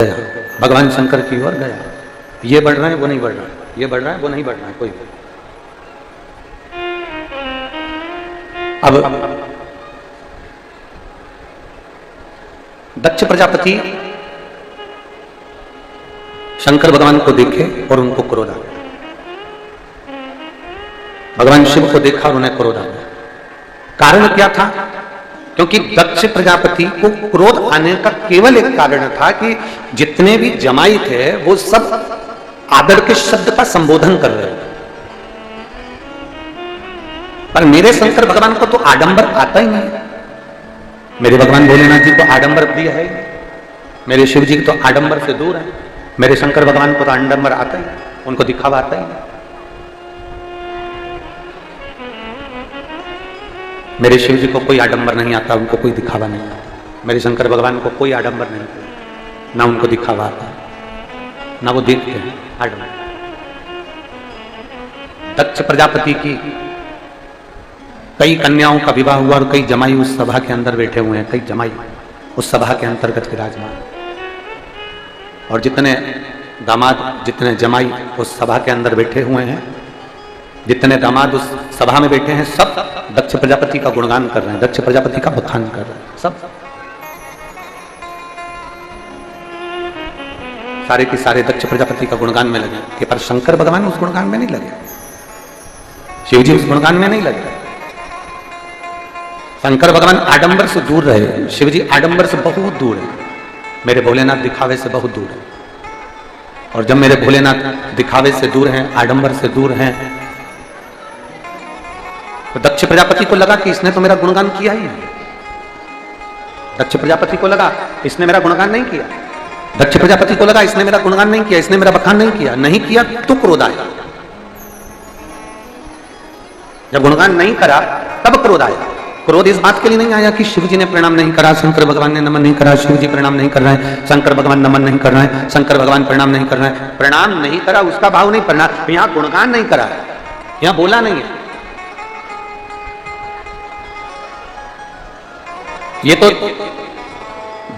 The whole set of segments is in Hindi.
गया, भगवान शंकर की ओर गया। ये बढ़ रहा है वो नहीं बढ़ रहा है, ये बढ़ रहा है वो नहीं बढ़ रहा है, कोई अब दक्ष प्रजापति शंकर भगवान को देखे और उनको क्रोध आ गया। भगवान शिव को देखा और उन्हें क्रोध आ गया। कारण क्या था? क्योंकि दक्ष प्रजापति को क्रोध आने का केवल एक कारण था कि जितने भी जमाई थे वो सब आदर के शब्द का संबोधन कर रहे थे, पर मेरे शंकर भगवान को तो आडंबर आता ही नहीं। मेरे भगवान भोलेनाथ जी को आडंबर प्रिय है, मेरे शिव जी तो आडंबर से दूर है। मेरे शंकर भगवान को तो आडंबर आता ही, उनको दिखावा आता ही नहीं। मेरे शिव जी को कोई आडंबर नहीं आता, उनको कोई दिखावा नहीं आता। मेरे शंकर भगवान को कोई आडंबर नहीं आता, ना उनको दिखावा आता, ना वो देखते हैं आडंबर। दक्ष प्रजापति की कई कन्याओं का विवाह हुआ और कई जमाई उस सभा के अंदर बैठे हुए हैं, कई जमाई उस सभा के अंतर्गत विराजमान, और जितने दामाद जितने जमाई उस सभा के अंदर बैठे हुए हैं, जितने दामाद उस सभा में बैठे हैं, सब दक्ष प्रजापति का गुणगान कर रहे हैं, दक्ष प्रजापति का बखान कर रहे हैं। सब सारे के सारे दक्ष प्रजापति का गुणगान में लगे, पर शंकर भगवान उस गुणगान में नहीं लगे, शिव जी उस गुणगान में नहीं लगे। शंकर भगवान आडंबर से दूर रहे, शिव जी आडंबर से बहुत दूर है, मेरे भोलेनाथ दिखावे से बहुत दूर है। और जब मेरे भोलेनाथ दिखावे से दूर हैं, आडंबर से दूर हैं, तो दक्ष प्रजापति को लगा कि इसने तो मेरा गुणगान किया ही नहीं। दक्ष प्रजापति को लगा इसने मेरा गुणगान नहीं किया, दक्ष प्रजापति को लगा इसने मेरा गुणगान नहीं किया, इसने मेरा बखान नहीं किया। नहीं किया तो क्रोध आया, जब गुणगान नहीं करा तब क्रोध आया। क्रोध इस बात के लिए नहीं आया कि शिव जी ने प्रणाम नहीं करा, शंकर भगवान ने नमन नहीं करा, शिव जी प्रणाम नहीं कर रहे हैं, शंकर भगवान नमन नहीं कर रहे हैं, शंकर भगवान प्रणाम नहीं कर रहे हैं। प्रणाम नहीं करा उसका भाव नहीं, प्रणाम यहां गुणगान नहीं करा, यहां बोला नहीं है। ये तो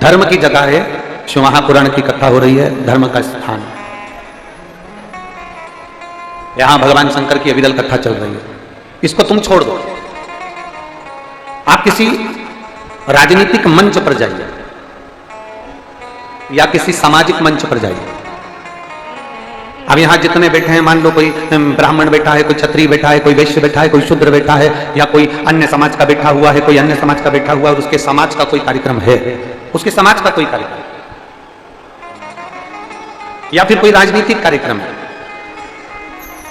धर्म की जगह है, शिवमहापुराण की कथा हो रही है, धर्म का स्थान। यहां भगवान शंकर की अविरल कथा चल रही है, इसको तुम छोड़ दो। आप किसी राजनीतिक मंच पर जाइए या किसी सामाजिक मंच पर जाइए। अब यहां जितने बैठे हैं, मान लो कोई ब्राह्मण बैठा है, कोई क्षत्रिय बैठा है, कोई वैश्य बैठा है, कोई शूद्र बैठा है, या कोई अन्य समाज का बैठा हुआ है, कोई अन्य समाज का बैठा हुआ है, और उसके समाज का कोई कार्यक्रम है, उसके समाज का कोई कार्यक्रम, या फिर कोई राजनीतिक कार्यक्रम है,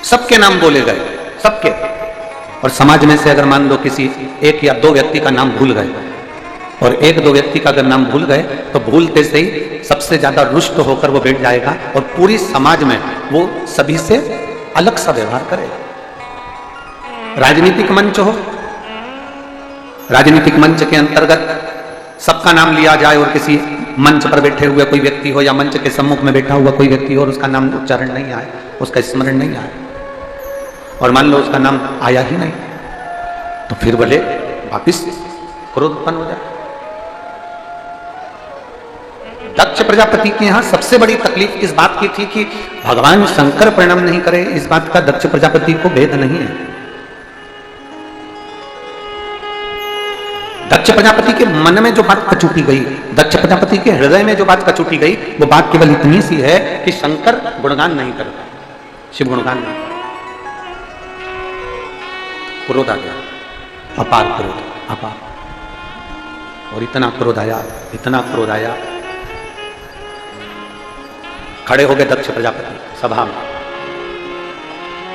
सबके नाम बोले गए, सबके। और समाज में से अगर मान लो किसी एक या दो व्यक्ति का नाम भूल गए, और एक दो व्यक्ति का अगर नाम भूल गए, तो भूलते से ही सबसे ज्यादा रुष्ट होकर वो बैठ जाएगा और पूरी समाज में वो सभी से अलग सा व्यवहार करेगा। राजनीतिक मंच हो, राजनीतिक मंच के अंतर्गत सबका नाम लिया जाए और किसी मंच पर बैठे हुए कोई व्यक्ति हो या मंच के सम्मुख में बैठा हुआ कोई व्यक्ति हो और उसका नाम उच्चारण नहीं आए, उसका स्मरण नहीं आए, और मान लो उसका नाम आया ही नहीं, तो फिर भले वापिस क्रोध उत्पन्न हो जाए। दक्ष प्रजापति के यहां सबसे बड़ी तकलीफ इस बात की थी कि भगवान शंकर प्रणाम नहीं करे, इस बात का दक्ष प्रजापति को भेद नहीं है। दक्ष प्रजापति के मन में जो बात कचूटी गई, दक्ष प्रजापति के हृदय में जो बात कचूटी गई, वो बात केवल इतनी सी है कि शंकर गुणगान नहीं करता, शिव गुणगान नहीं। क्रोध आ गया, अपार क्रोध, अपार। और इतना क्रोध आया, इतना क्रोध आया, खड़े हो गए दक्ष प्रजापति सभा में।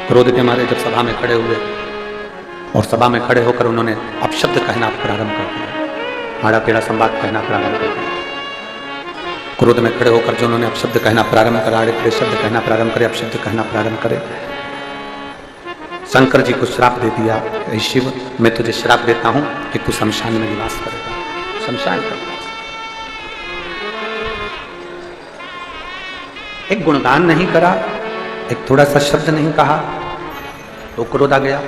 क्रोध के मारे जब सभा में खड़े हुए, और सभा में खड़े होकर उन्होंने अपशब्द कहना प्रारंभ कर दिया, आड़ा टेढ़ा संवाद कहना प्रारंभ कर दिया। क्रोध में खड़े होकर जो उन्होंने अपशब्द कहना प्रारंभ करा, आड़े टेढ़े शब्द कहना प्रारंभ करे, अपशब्द कहना प्रारंभ करे, शंकर जी को श्राप दे दिया, शिव मैं तुझे श्राप देता हूं कि तू शमशान में निवास करेगा, शमशान का। एक गुणगान नहीं करा, एक थोड़ा सा शब्द नहीं कहा, तो क्रोध आ गया।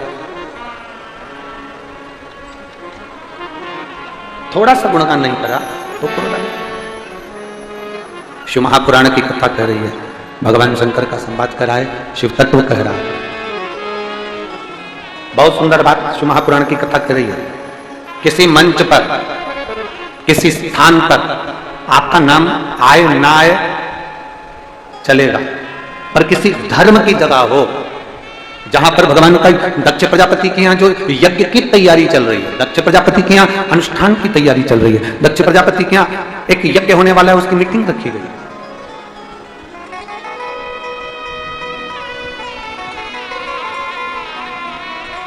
थोड़ा सा गुणगान नहीं करा तो क्रोध आ गया। शिव महापुराण की कथा कह रही है, भगवान शंकर का संवाद कर रहा है, शिव तत्व कह रहा है। बहुत सुंदर बात शिव महापुराण की कथा कह रही है। किसी मंच पर, किसी स्थान पर आपका नाम आए ना आए चलेगा, पर किसी धर्म की जगह हो जहां पर भगवान का दक्ष प्रजापति के यहाँ जो यज्ञ की तैयारी चल रही है, दक्ष प्रजापति के यहाँ अनुष्ठान की तैयारी चल रही है, दक्ष प्रजापति के यहाँ एक यज्ञ होने वाला है, उसकी मीटिंग रखी गई,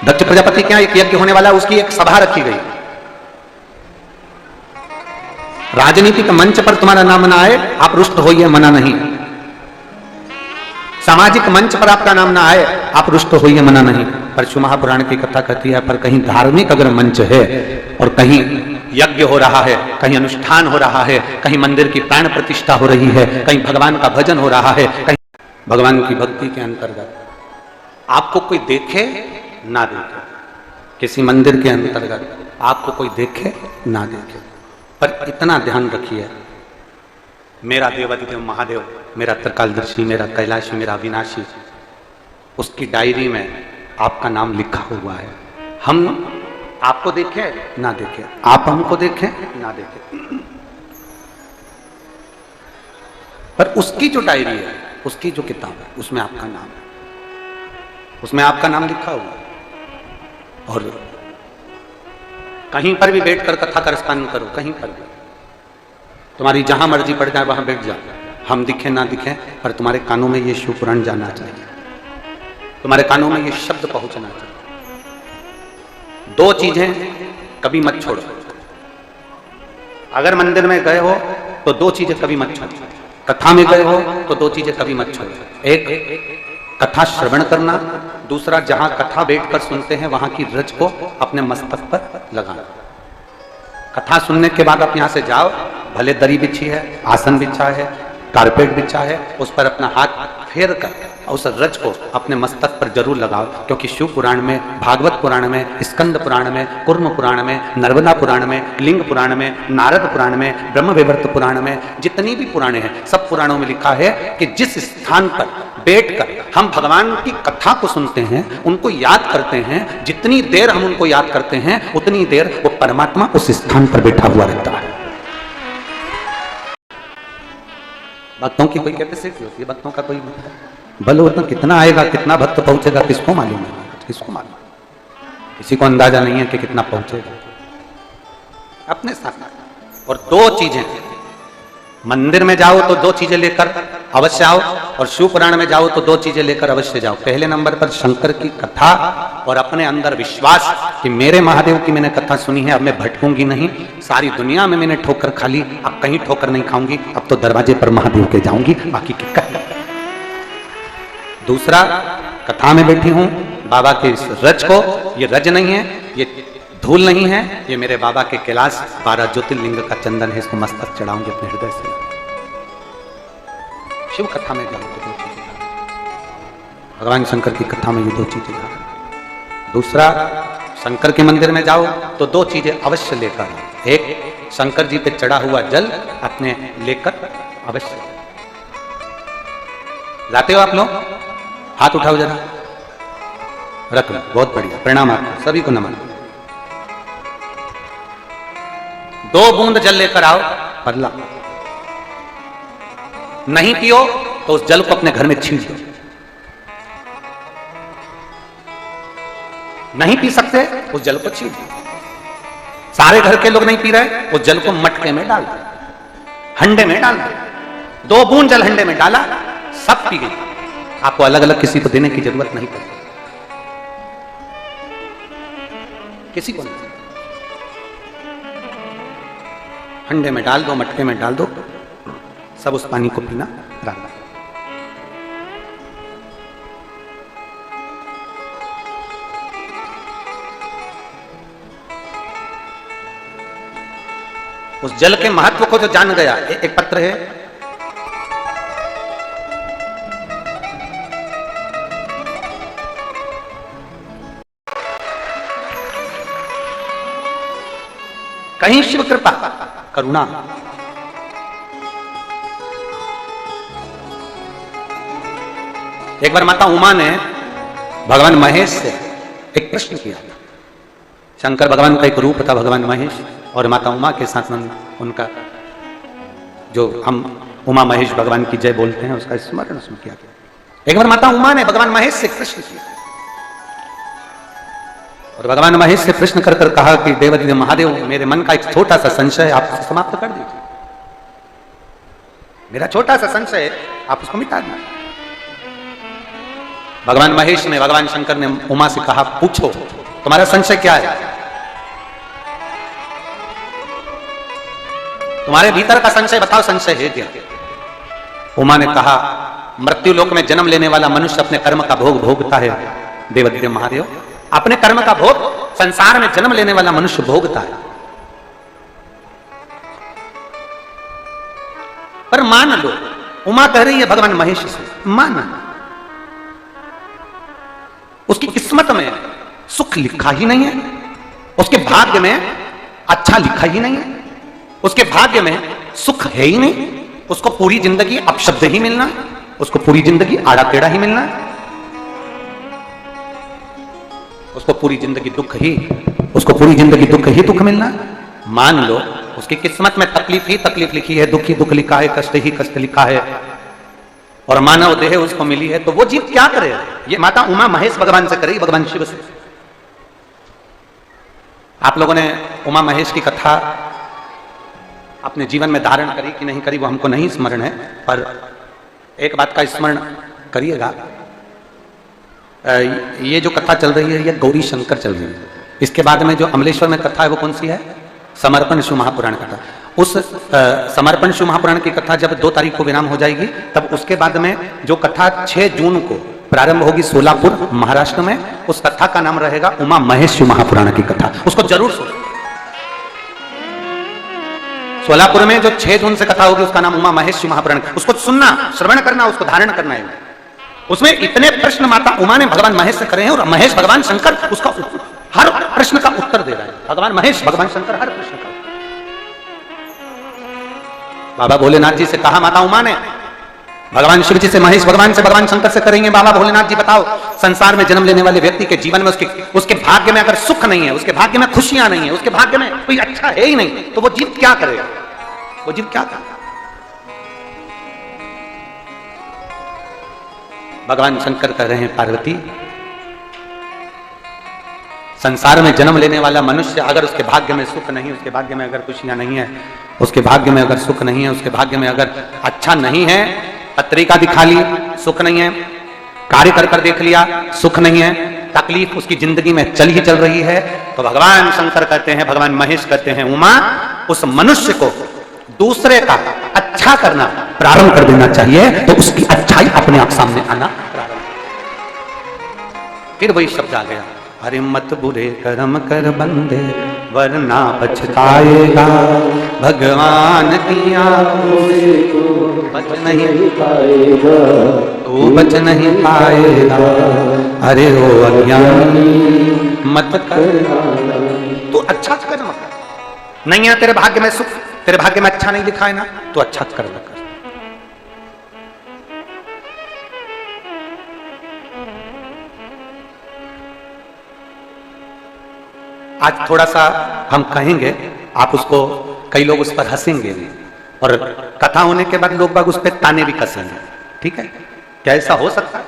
दक्ष प्रजापति के यहाँ एक यज्ञ होने वाला है, उसकी एक सभा रखी गई। राजनीतिक मंच पर तुम्हारा नाम ना आए, आप रुष्ट होइए, मना नहीं। सामाजिक मंच पर आपका नाम ना आए, आप रुष्ट होइए, मना नहीं। पर शिव महापुराण की कथा कहती है, पर कहीं धार्मिक अगर मंच है और कहीं यज्ञ हो रहा है, कहीं अनुष्ठान हो रहा है, कहीं मंदिर की प्राण प्रतिष्ठा हो रही है, कहीं भगवान का भजन हो रहा है, कहीं भगवान की भक्ति के अंतर्गत आपको कोई देखे ना देखे, किसी मंदिर के अंतर्गत आपको कोई देखे ना देखे, पर इतना ध्यान रखिए, मेरा देवाधिदेव महादेव, मेरा त्रिकालदर्शी, मेरा कैलाशी, मेरा अविनाशी, उसकी डायरी में आपका नाम लिखा हुआ है। हम आपको देखे ना देखे, आप हमको देखें ना देखें, पर उसकी जो डायरी है, उसकी जो किताब है, उसमें आपका नाम है, उसमें आपका नाम लिखा हुआ है। और कहीं पर भी बैठकर कथा करस्पान करो, कहीं पर भी तुम्हारी जहां मर्जी पड़ जाए वहां बैठ जाओ, हम दिखे ना दिखे, पर तुम्हारे कानों में ये शिव पुराण जाना चाहिए, तुम्हारे कानों में ये शब्द पहुंचना चाहिए। दो चीजें कभी मत छोड़ो, अगर मंदिर में गए हो तो दो चीजें कभी मत छोड़ो, कथा में गए हो तो दो चीजें कभी मत छोड़ो। एक कथा श्रवण करना, दूसरा जहां कथा बैठकर सुनते हैं वहां की रज को अपने मस्तक पर लगाना। कथा सुनने के बाद आप यहां से जाओ, भले दरी बिछी है, आसन बिछा है, कारपेट बिछा है, उस पर अपना हाथ फेर कर उस रज को अपने मस्तक पर जरूर लगाओ, क्योंकि शिव पुराण में, भागवत पुराण में, स्कंद पुराण में, कुर्म पुराण में, नर्मदा पुराण में, लिंग पुराण में, नारद पुराण में, ब्रह्मवैवर्त पुराण में, जितनी भी पुराणे हैं, सब पुराणों में लिखा है कि जिस स्थान पर बैठकर हम भगवान की कथा को सुनते हैं, उनको याद करते हैं, जितनी देर हम उनको याद करते हैं उतनी देर वो परमात्मा उस स्थान पर बैठा हुआ रहता है। भक्तों की कोई कैपेसिटी होती है, भक्तों का कोई बल होता, कितना आएगा, कितना भक्त पहुंचेगा, किसको मालूम है, किसको मालूम, किसी को अंदाजा नहीं है कि कितना पहुंचेगा अपने साथ। और दो चीजें, मंदिर में जाओ तो दो चीजें लेकर अवश्य आओ, और शिव पुराण में जाओ तो दो चीजें लेकर अवश्य जाओ। पहले नंबर पर शंकर की कथा और अपने अंदर विश्वास कि मेरे महादेव की मैंने कथा सुनी है, अब मैं भटकूंगी नहीं, सारी दुनिया में मैंने ठोकर खा ली, अब कहीं ठोकर नहीं खाऊंगी, अब तो दरवाजे पर महादेव के जाऊंगी, बाकी की कह। दूसरा, कथा में बैठी हूं बाबा के इस रज को, ये रज नहीं है, ये धूल नहीं है, ये मेरे बाबा के कैलाश 12 ज्योतिर्लिंग का चंदन है, इसको मस्तक चढ़ाऊंगी अपने हृदय से। शिव कथा में जाओ तो दो चीजें, भगवान शंकर की कथा में ये दो चीजें। दूसरा, शंकर के मंदिर में जाओ तो दो चीजें अवश्य लेकर, एक शंकर जी पे चढ़ा हुआ जल अपने लेकर अवश्य। जाते हो आप लोग? हाथ उठाओ जरा, रख लो, बहुत बढ़िया, प्रणाम आपको सभी को, नमन। 2 बूंद जल लेकर आओ, पगला नहीं पियो तो उस जल को अपने घर में छींट दो, नहीं पी सकते उस जल को छींट दो। सारे घर के लोग नहीं पी रहे, उस जल को मटके में डाल दो, हंडे में डाल दो, 2 बूंद जल हंडे में डाला, सब पी गई, आपको अलग अलग किसी को देने की जरूरत नहीं पड़ती, किसी को नहीं, हंडे में डाल दो, मटके में डाल दो, सब उस पानी को पीना डालना। उस जल के महत्व को जो जान गया, एक पत्र है, कहीं शिव कृपा करुणा, एक बार माता उमा ने भगवान महेश से एक प्रश्न किया। शंकर भगवान का एक रूप था भगवान महेश, और माता उमा के साथ उनका जो हम उमा महेश भगवान की जय बोलते हैं उसका स्मरण उसमें किया गया। एक बार माता उमा ने भगवान महेश से प्रश्न किया, और भगवान महेश से प्रश्न कर कहा कि देवाधिदेव महादेव, मेरे मन का एक छोटा सा संशय आप समाप्त कर दीजिए। मेरा छोटा सा संशय आप उसको मिटा दीजिए। भगवान महेश ने, भगवान शंकर ने उमा से कहा, पूछो तुम्हारा संशय क्या है, तुम्हारे भीतर का संशय बताओ, संशय है क्या? उमा ने कहा, मृत्यु लोक में जन्म लेने वाला मनुष्य अपने कर्म का भोग भोगता है देवाधिदेव महादेव, अपने कर्म का भोग संसार में जन्म लेने वाला मनुष्य भोगता है। पर मान लो, उमा कह रही है भगवान महेश से, मान उसकी किस्मत में सुख लिखा ही नहीं है, उसके भाग्य में अच्छा लिखा ही नहीं है, उसके भाग्य में सुख है ही नहीं, उसको पूरी जिंदगी अपशब्द ही मिलना, उसको पूरी जिंदगी आड़ा टेढ़ा ही मिलना, उसको पूरी जिंदगी दुख ही, उसको पूरी जिंदगी दुख ही दुख मिलना। मान लो उसकी किस्मत में तकलीफ ही तकलीफ लिखी है, दुख ही दुख लिखा है, कष्ट ही कष्ट लिखा है, और मानव देह उसको मिली है, तो वो जीव क्या करे? ये माता उमा महेश भगवान से करेगी, भगवान शिव से। आप लोगों ने उमा महेश की कथा अपने जीवन में धारण करी कि नहीं करी वो हमको नहीं स्मरण है, पर एक बात का स्मरण करिएगा, ये जो कथा चल रही है ये गौरी शंकर चल रही है। इसके बाद में जो अमलेश्वर में कथा है वो कौन सी है? समर्पण शिव महापुराण कथा। उस समर्पण शिव महापुराण की कथा जब 2 तारीख को विराम हो जाएगी, तब उसके बाद में जो कथा 6 जून को प्रारंभ होगी सोलापुर महाराष्ट्र में, उस कथा का नाम रहेगा उमा महेश शिव महापुराण की कथा। उसको जरूर सुनो। सोलापुर में जो 6 जून से कथा होगी उसका नाम उमा महेश शिव महापुराण, उसको सुनना, श्रवण करना, उसको धारण करना है। उसमें इतने प्रश्न माता उमा ने भगवान महेश से करे हैं, और महेश भगवान शंकर उसका हर प्रश्न का उत्तर दे रहा है। भगवान महेश भगवान शंकर हर प्रश्न का। बाबा भोलेनाथ जी से कहा माता उमा ने, भगवान शिव जी से महेश भगवान से, भगवान शंकर से करेंगे, बाबा भोलेनाथ जी बताओ, संसार में जन्म लेने वाले व्यक्ति के जीवन में उसके भाग्य में अगर सुख नहीं है, उसके भाग्य में खुशियां नहीं है, उसके भाग्य में कोई अच्छा है ही नहीं, तो वो जीव क्या करेगा? वो जीव क्या करेगा? भगवान शंकर कह रहे हैं, पार्वती, संसार में जन्म लेने वाला मनुष्य अगर उसके भाग्य में सुख नहीं, उसके भाग्य में अगर खुशियां नहीं है, उसके भाग्य में अगर सुख नहीं है, उसके भाग्य में अगर अच्छा नहीं है, पत्रिका दिखा ली सुख नहीं है, कार्य कर कर देख लिया सुख नहीं है, तकलीफ उसकी जिंदगी में चल ही चल रही है, तो भगवान शंकर कहते हैं, भगवान महेश कहते हैं, उमा, उस मनुष्य को दूसरे का अच्छा करना प्रारंभ कर देना चाहिए, तो उसकी अच्छाई अपने आप सामने आना प्रारंभ। फिर वही शब्द आ गया, अरे मत बुरे कर्म कर बंदे वरना पछताएगा, भगवान की आंखों से बच नहीं पाएगा, तू बच नहीं पाएगा, अरे ओ अज्ञानी मत कर, तू अच्छा कर्म कर। नहीं है तेरे भाग्य में सुख, तेरे भाग्य में अच्छा नहीं लिखा है ना, तो अच्छा कर्म कर। आज थोड़ा सा हम कहेंगे, आप उसको, कई लोग उस पर हंसेंगे, और कथा होने के बाद लोग बाग उस पर ताने भी कसेंगे, ठीक है? क्या ऐसा हो सकता है?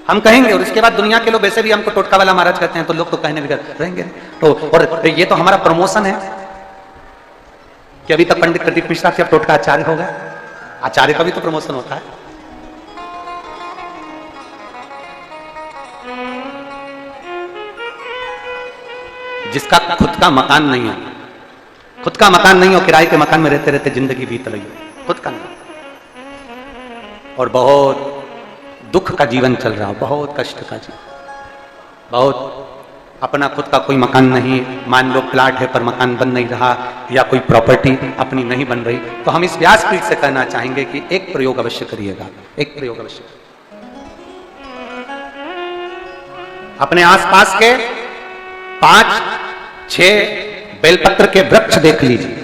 हम कहेंगे और इसके बाद दुनिया के लोग वैसे भी हमको टोटका वाला महाराज कहते हैं, तो लोग तो कहने भी रहेंगे। तो और ये तो हमारा प्रमोशन है कि अभी तक पंडित प्रदीप मिश्रा से अब टोटका आचार्य होगा, आचार्य का भी तो प्रमोशन होता है। जिसका खुद का मकान नहीं है, खुद का मकान नहीं हो, किराए के मकान में रहते रहते जिंदगी बीत रही है, खुद का नहीं, और बहुत दुख का जीवन चल रहा, बहुत कष्ट का जीवन, बहुत अपना खुद का कोई मकान नहीं, मान लो प्लाट है पर मकान बन नहीं रहा, या कोई प्रॉपर्टी अपनी नहीं बन रही, तो हम इस व्यासपीठ से कहना चाहेंगे कि एक प्रयोग अवश्य करिएगा, एक प्रयोग अवश्य। अपने आसपास के 5-6 बेलपत्र के वृक्ष देख लीजिए,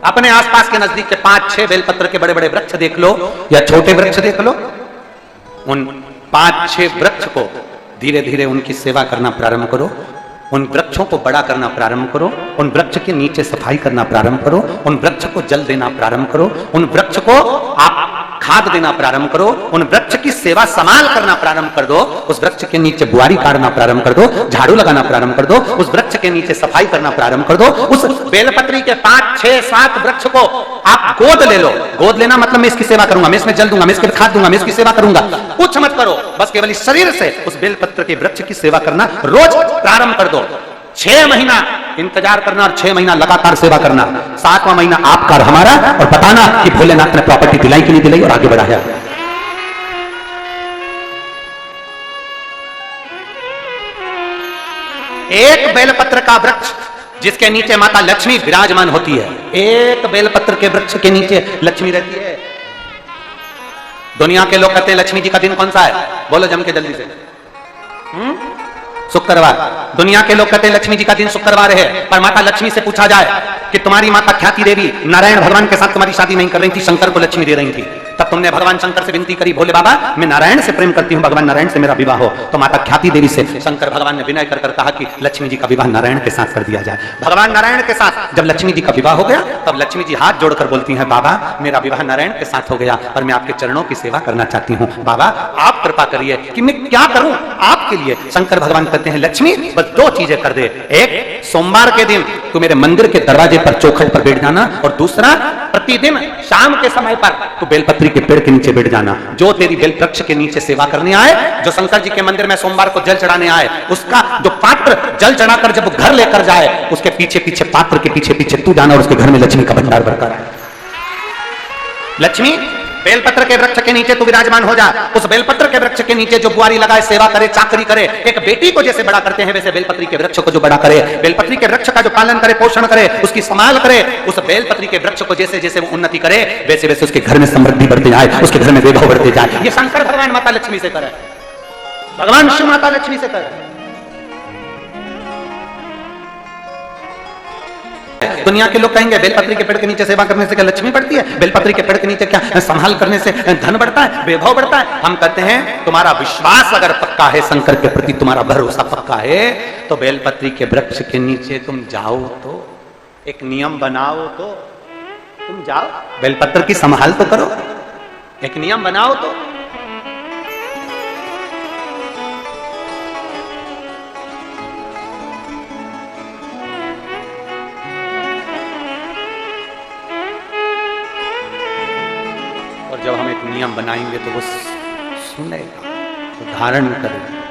अपने आसपास के नजदीक के 5-6 बेलपत्र के बड़े बड़े वृक्ष देख लो, या छोटे वृक्ष देख लो, उन 5-6 वृक्ष को धीरे धीरे उनकी सेवा करना प्रारंभ करो, उन वृक्षों को बड़ा करना प्रारंभ करो, उन वृक्ष के नीचे सफाई करना प्रारंभ करो, उन वृक्ष को जल देना प्रारंभ करो, उन वृक्ष को आप खाद देना प्रारंभ करो, उन वृक्ष की सेवा संभाल करना प्रारंभ कर दो, उस वृक्ष के नीचे बुआरी काटना प्रारंभ कर दो, झाड़ू लगाना प्रारंभ कर दो, उस वृक्ष के नीचे सफाई करना प्रारंभ कर दो। उस बेलपत्री के 5, 6, 7 वृक्ष को आप गोद ले लो। गोद लेना मतलब मैं इसकी सेवा करूंगा, मैं इसमें जल दूंगा, मैं इसकी खाद दूंगा, मैं इसकी सेवा करूंगा, कुछ मत करो, बस केवल इस शरीर से उस बेलपत्र के वृक्ष की सेवा करना रोज प्रारंभ कर दो। 6 महीना इंतजार करना और 6 महीना लगातार सेवा करना, 7वां महीना आपका और हमारा, और बताना कि भोलेनाथ ने प्रॉपर्टी दिलाई कि नहीं दिलाई और आगे बढ़ाया। एक बेलपत्र का वृक्ष जिसके नीचे माता लक्ष्मी विराजमान होती है, एक बेलपत्र के वृक्ष के नीचे लक्ष्मी रहती है। दुनिया के लोग कहते हैं लक्ष्मी जी का दिन कौन सा है, बोलो जम के जल्दी से। शुक्रवार। दुनिया के लोग कहते हैं लक्ष्मी जी का दिन शुक्रवार है, पर माता लक्ष्मी से पूछा जाए कि तुम्हारी माता ख्याति देवी नारायण भगवान के साथ तुम्हारी शादी नहीं कर रही थी, शंकर को लक्ष्मी दे रही थी, तब तुमने भगवान शंकर से विनती करी, भोले बाबा मैं नारायण से प्रेम करती हूँ, भगवान नारायण से मेरा विवाह हो। तो माता ख्याति देवी से शंकर भगवान ने विनय कर कहा कि लक्ष्मी जी का विवाह नारायण के साथ कर दिया जाए। भगवान नारायण के साथ जब लक्ष्मी जी का विवाह हो गया, तब लक्ष्मी जी हाथ जोड़कर बोलती हैं, बाबा मेरा विवाह नारायण के साथ हो गया और मैं आपके चरणों की सेवा करना चाहती हूँ, बाबा आप कृपा करिए कि मैं क्या करूं आपके लिए। शंकर भगवान कहते हैं लक्ष्मी बस 2 चीजें कर दे, एक सोमवार के दिन तू मेरे मंदिर के दरवाजे पर चौखट पर बैठ जाना, और दूसरा प्रतिदिन शाम के समय पर तू बेलपत्री के पेड़ के नीचे बैठ जाना। जो तेरी बेल वृक्ष के नीचे सेवा करने आए, जो शंकर जी के मंदिर में सोमवार को जल चढ़ाने आए, उसका जो पात्र जल चढ़ाकर जब घर लेकर जाए, उसके पीछे पीछे पात्र के पीछे पीछे तू जाना और उसके घर में लक्ष्मी का भंडार भरकर आए। लक्ष्मी बेलपत्र के वृक्ष के नीचे तू विराजमान हो जा, उस बेलपत्र के वृक्ष के नीचे जो बुआरी लगाए, सेवा करे, चाकरी करे, एक बेटी को जैसे बड़ा करते हैं वैसे बेलपत्री के वृक्ष को जो बड़ा करे, बेलपत्री के वृक्ष का जो पालन करे, पोषण करे, उसकी संभाल करे, उस बेलपत्री के वृक्ष को जैसे जैसे वो उन्नति करे, वैसे वैसे उसके घर में समृद्धि बढ़ती जाए, उसके घर में वैभव बढ़ते जाए। ये शंकर भगवान माता लक्ष्मी से करे, भगवान शिव माता लक्ष्मी से करे। दुनिया के लोग कहेंगे बेलपत्री के पेड़ के नीचे सेवा करने से क्या लक्ष्मी बढ़ती है, बेलपत्री के पेड़ के नीचे क्या संभाल करने से धन बढ़ता है, वैभव बढ़ता है। हम कहते हैं तुम्हारा विश्वास अगर पक्का है, शंकर के प्रति तुम्हारा भरोसा पक्का है, तो बेलपत्री के वृक्ष के नीचे तुम जाओ, तो एक नियम बनाओ, तो तुम जाओ बेलपत्र की संभाल तो करो, एक नियम बनाओ तो। जब हम एक नियम बनाएंगे तो वो सुनेगा, वो धारण करेगा।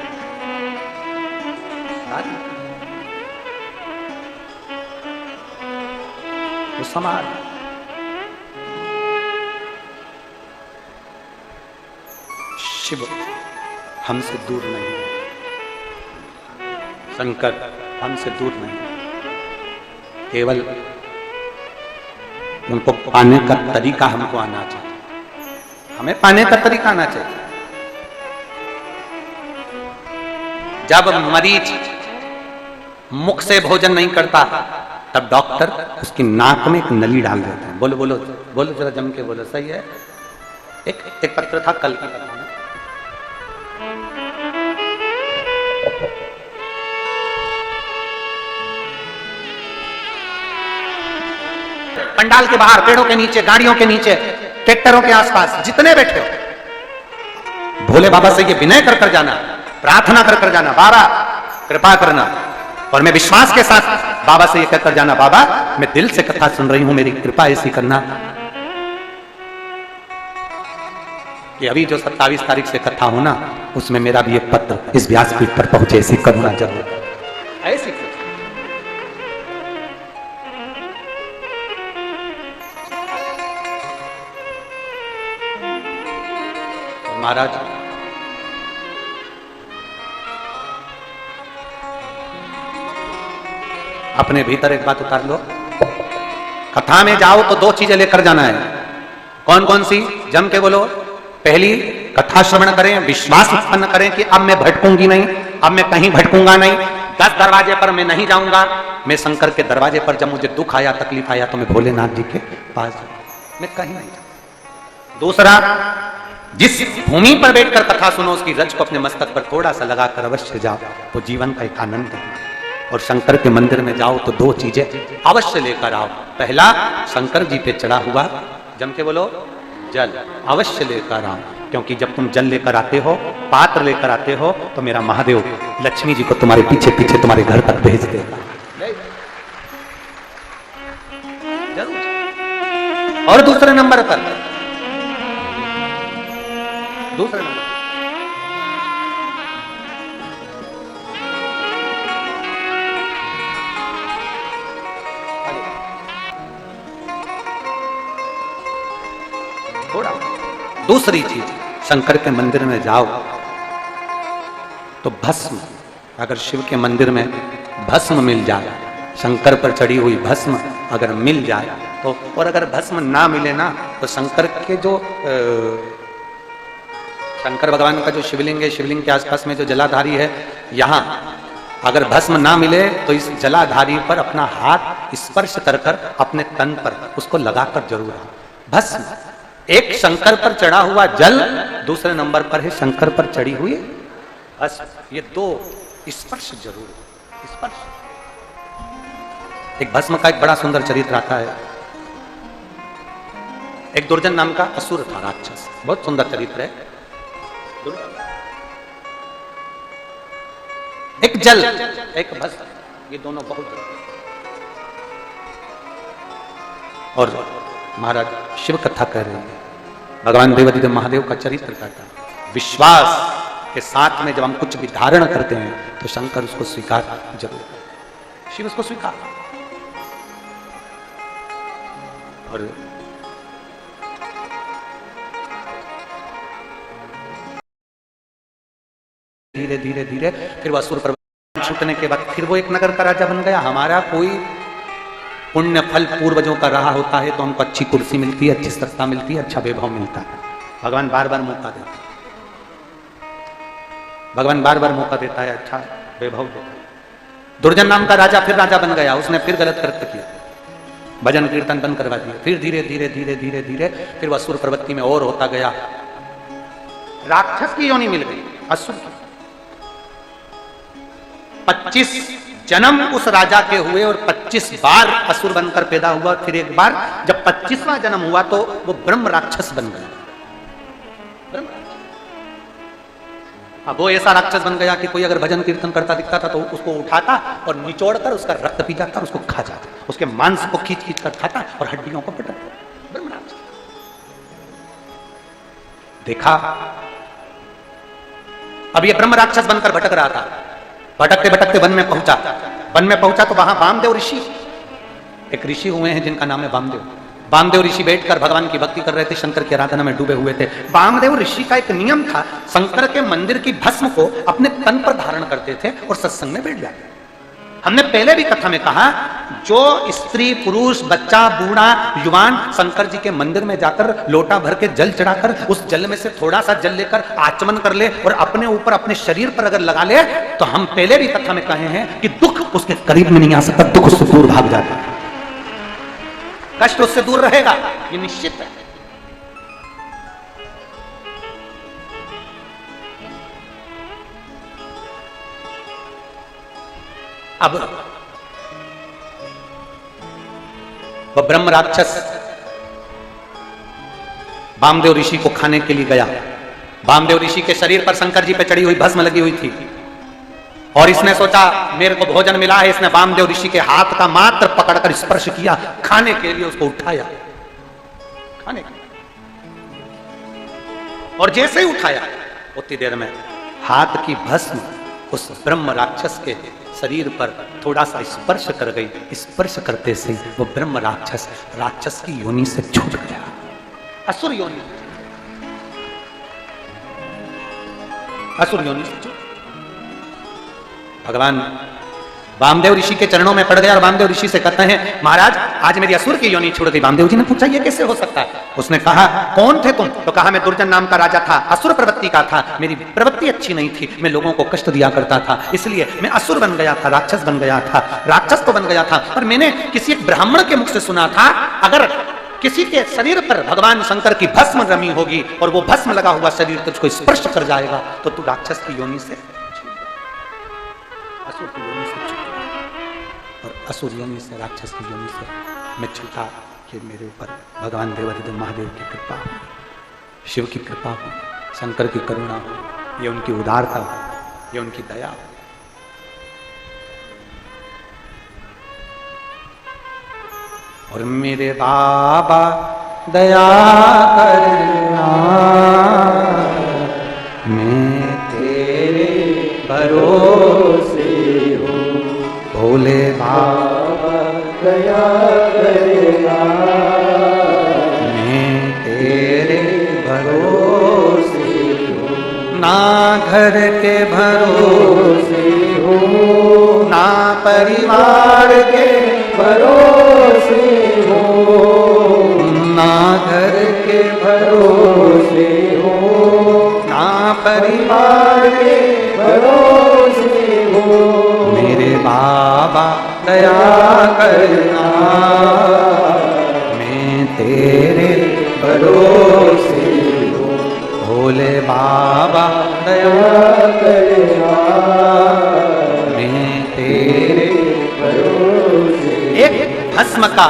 वो समाज शिव हमसे दूर नहीं है, शंकर हमसे दूर नहीं है, केवल उनको पाने का तरीका हमको आना चाहिए, हमें पाने का तरीका आना चाहिए। जब मरीज मुख से भोजन नहीं करता, तब डॉक्टर उसकी नाक में एक नली डाल देते हैं। बोलो बोलो बोलो जरा जम के बोलो, सही है। एक पत्र था कल की कथा में, पंडाल के बाहर, पेड़ों के नीचे, गाड़ियों के नीचे, ट्रैक्टरों के आसपास जितने बैठे हो, भोले बाबा से ये विनय कर कर जाना, प्रार्थना कर कर जाना, बाबा कृपा करना। और मैं विश्वास के साथ बाबा से ये कहकर जाना, बाबा मैं दिल से कथा सुन रही हूं, मेरी कृपा ऐसी करना कि अभी जो 27 तारीख से कथा हो ना, उसमें मेरा भी एक पत्र इस व्यासपीठ पर पहुंचे, ऐसी करुणा जरूर, ऐसी महाराज। अपने भीतर एक बात उतार लो, कथा में जाओ तो 2 चीजें लेकर जाना है। कौन कौन सी? जम के बोलो। पहली, कथा श्रवण करें, विश्वास उत्पन्न करें कि अब मैं भटकूंगी नहीं, अब मैं कहीं भटकूंगा नहीं, 10 दरवाजे पर मैं नहीं जाऊंगा, मैं शंकर के दरवाजे पर जब मुझे दुख आया, तकलीफ आया, तो मैं भोलेनाथ जी के पास, मैं कहीं नहीं जाऊंगा। दूसरा, जिस भूमि पर बैठकर कथा सुनो उसकी रज को अपने मस्तक पर थोड़ा सा लगाकर अवश्य जाओ, तो जीवन का एक आनंद है। और शंकर के मंदिर में जाओ तो दो चीजें अवश्य लेकर आओ। पहला, शंकर जी पे चढ़ा हुआ, जम के बोलो, जल अवश्य लेकर आओ, क्योंकि जब तुम जल लेकर आते हो, पात्र लेकर आते हो, तो मेरा महादेव लक्ष्मी जी को तुम्हारे पीछे पीछे तुम्हारे घर तक भेज देगा। और दूसरे नंबर पर थोड़ा दूसरी चीज, शंकर के मंदिर में जाओ तो भस्म, अगर शिव के मंदिर में भस्म मिल जाए, शंकर पर चढ़ी हुई भस्म अगर मिल जाए तो, और अगर भस्म ना मिले ना तो शंकर के जो शंकर भगवान का जो शिवलिंग है, शिवलिंग के आसपास में जो जलाधारी है, यहां अगर भस्म ना मिले तो इस जलाधारी पर अपना हाथ स्पर्श कर कर अपने तन पर उसको लगाकर जरूर आओ। भस्म, एक शंकर पर चढ़ा हुआ जल, दूसरे नंबर पर है शंकर पर चढ़ी हुई भस्म। ये दो स्पर्श जरूर, स्पर्श। एक भस्म का एक बड़ा सुंदर चरित्र आता है। एक दुर्जन नाम का असुर था, राक्षस, बहुत सुंदर चरित्र है। एक जल, एक भस्म, ये दोनों बहुत, और महाराज शिव कथा कह रहे हैं, भगवान देवाधिदेव महादेव का चरित्र कहता है। विश्वास के साथ में जब हम कुछ भी धारण करते हैं तो शंकर उसको स्वीकार जरूर, शिव उसको स्वीकार। और धीरे धीरे धीरे फिर वो असुर पर्वत छूटने के बाद फिर वो एक नगर का राजा बन गया। हमारा कोई पुण्य फल पूर्वजों का रहा होता है तो हमको अच्छी कुर्सी मिलती है, अच्छी सत्ता मिलती है, अच्छा वैभव मिलता है। भगवान बार बार मौका देता है, भगवान बार बार मौका देता है, अच्छा वैभव देता है। दुर्जन नाम का राजा फिर राजा बन गया, उसने फिर गलत कृत्य किया, भजन कीर्तन बंद करवा दिया। फिर धीरे धीरे धीरे धीरे धीरे फिर वो असुर प्रवृत्ति में और होता गया, राक्षस की योनि मिल गई, असुर की। 25 जन्म उस राजा के हुए और 25 बार असुर बनकर पैदा हुआ। फिर एक बार जब 25वां जन्म हुआ तो वो ब्रह्म राक्षस बन गया। अब वो ऐसा राक्षस बन गया कि कोई अगर भजन कीर्तन करता दिखता था तो उसको उठाता और निचोड़कर उसका रक्त पी जाता और उसको खा जाता, उसके मांस को खींच खींच कर खाता और हड्डियों को पटकता। ब्रह्म राक्षस देखा। अब ये ब्रह्म राक्षस बनकर भटक रहा था, भटकते भटकते वन में पहुंचा। वन में पहुंचा तो वहां वामदेव ऋषि, एक ऋषि हुए हैं जिनका नाम है वामदेव। वामदेव ऋषि बैठकर भगवान की भक्ति कर रहे थे, शंकर की आराधना में डूबे हुए थे। वामदेव ऋषि का एक नियम था, शंकर के मंदिर की भस्म को अपने तन पर धारण करते थे और सत्संग में बैठ जाते। हमने पहले भी कथा में कहा, जो स्त्री पुरुष बच्चा बूढ़ा युवान शंकर जी के मंदिर में जाकर लोटा भर के जल चढ़ाकर उस जल में से थोड़ा सा जल लेकर आचमन कर ले और अपने ऊपर अपने शरीर पर अगर लगा ले तो हम पहले भी कथा में कहे हैं कि दुख उसके करीब में नहीं आ सकता, दुख उससे दूर भाग जाता, कष्ट उससे दूर रहेगा, ये निश्चित है। अब वह ब्रह्म राक्षस वामदेव ऋषि को खाने के लिए गया। वामदेव ऋषि के शरीर पर शंकर जी पे चढ़ी हुई भस्म लगी हुई थी और इसने सोचा मेरे को भोजन मिला है। इसने वामदेव ऋषि के हाथ का मात्र पकड़कर स्पर्श किया, खाने के लिए उसको उठाया, खाने के लिए। और जैसे ही उठाया उतनी देर में हाथ की भस्म उस ब्रह्म राक्षस के शरीर पर थोड़ा सा स्पर्श कर गई। स्पर्श करते से वो ब्रह्म राक्षस राक्षस की योनि से छूट गया, असुर योनि, असुर योनि से छूट। भगवान वामदेव ऋषि के चरणों में पड़ गया और वामदेव ऋषि से कहते हैं महाराज आज मेरी असुर की योनि छूट गई। वामदेव जी ने पूछा ये कैसे हो सकता है? उसने कहा कौन थे तुम? तो कहा मैं दुर्जन नाम का राजा था, असुर प्रवृत्ति का था, मेरी प्रवृत्ति अच्छी नहीं थी, मैं लोगों को कष्ट दिया करता था, इसलिए मैं असुर बन गया था, राक्षस बन गया था। राक्षस तो बन गया था पर मैंने किसी एक ब्राह्मण के मुख से सुना था अगर किसी के शरीर पर भगवान शंकर की भस्म रमी होगी और वो भस्म लगा हुआ शरीर तुझको स्पर्श कर जाएगा तो तू राक्षस की योनि से, असुर की योनि से छूटा, और असुर योनि से, राक्षस की योनि से मैं छूटा। कि मेरे ऊपर भगवान देवाधिदेव महादेव की कृपा हो, शिव की कृपा हो, शंकर की करुणा हो, ये उनकी उदारता हो, ये उनकी दया हो। और मेरे बाबा दया करना, मैं तेरे भरोसे हूँ, भोले बाबा दया करना, मैं तेरे भरोसे हूँ, ना घर के भरोसे हूँ, ना परिवार के भरोसे हो, ना घर के भरोसे हो, ना परिवार के भरोसे हो, मेरे बाबा दया करना, मैं तेरे भरोसे हूँ, भोले बाबा दया करना, मैं तेरे भरोसे। एक भस्म का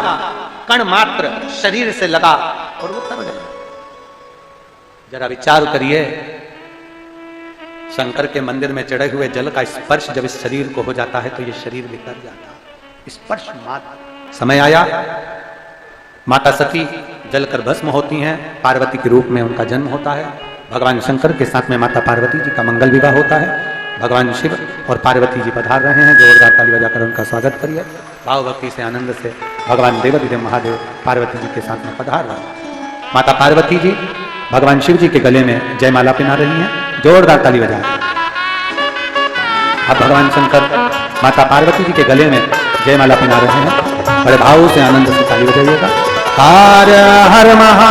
कण मात्र शरीर से लगा और वो तर गया। जरा विचार करिए, शंकर के मंदिर में चढ़े हुए जल का स्पर्श जब इस शरीर को हो जाता है तो ये शरीर बिखर जाता है। स्पर्श मात्र। समय आया, माता सती जलकर भस्म होती हैं, पार्वती के रूप में उनका जन्म होता है। भगवान शंकर के साथ में माता पार्वती जी का मंगल विवाह होता है। भगवान शिव और पार्वती जी पधार रहे हैं, जोरदार ताली बजाकर उनका स्वागत करिए। भाव भक्ति से, आनंद से भगवान देवाधिदेव महादेव पार्वती जी के साथ में पधार रहे हैं। माता पार्वती जी भगवान शिव जी के गले में जयमाला पहना रही हैं, जोरदार ताली बजा। अब भगवान शंकर माता पार्वती जी के गले में जयमाला पहना रहे हैं, बड़े भाव से, आनंद से ताली बजाइएगा। हर हर महा